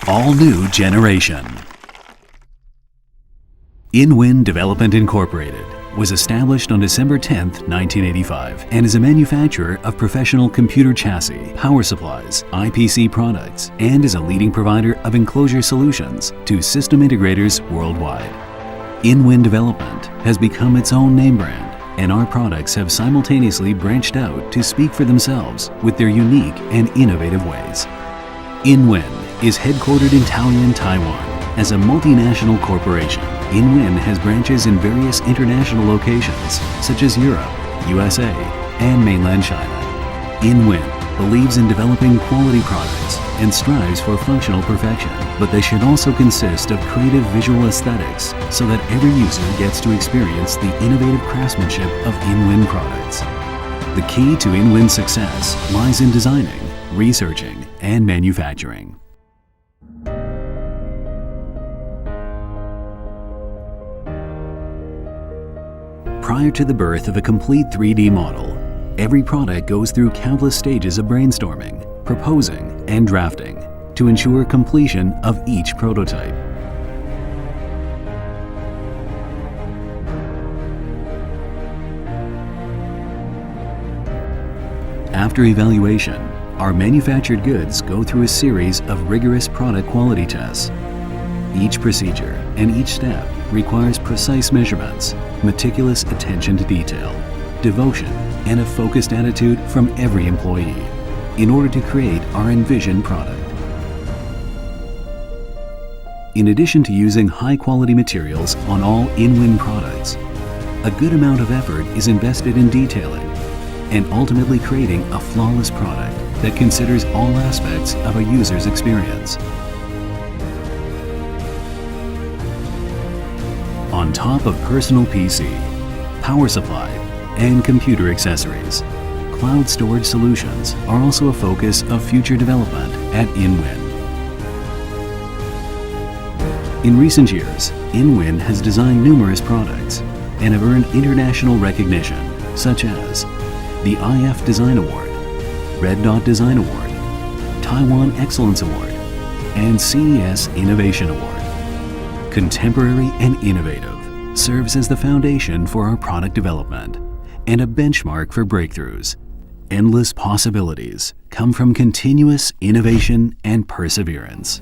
all-new generation. InWin Development Incorporated was established on December 10, 1985, and is a manufacturer of professional computer chassis, power supplies, IPC products, and is a leading provider of enclosure solutions to system integrators worldwide. InWin Development has become its own name brand, and our products have simultaneously branched out to speak for themselves with their unique and innovative ways. InWin is headquartered in Taoyuan, Taiwan. As a multinational corporation, InWin has branches in various international locations such as Europe, USA, and mainland China. InWin believes in developing quality products and strives for functional perfection, but they should also consist of creative visual aesthetics so that every user gets to experience the innovative craftsmanship of InWin products. The key to InWin's success lies in designing, researching, and manufacturing. Prior to the birth of a complete 3D model, every product goes through countless stages of brainstorming, proposing, and drafting to ensure completion of each prototype. After evaluation, our manufactured goods go through a series of rigorous product quality tests. Each procedure and each step requires precise measurements, meticulous attention to detail, devotion, and a focused attitude from every employee in order to create our envisioned product. In addition to using high-quality materials on all InWin products, a good amount of effort is invested in detailing and ultimately creating a flawless product that considers all aspects of a user's experience. On top of personal PC, power supply, and computer accessories, cloud storage solutions are also a focus of future development at InWin. In recent years, InWin has designed numerous products and have earned international recognition, such as the IF Design Award, Red Dot Design Award, Taiwan Excellence Award, and CES Innovation Award. Contemporary and innovative serves as the foundation for our product development and a benchmark for breakthroughs. Endless possibilities come from continuous innovation and perseverance.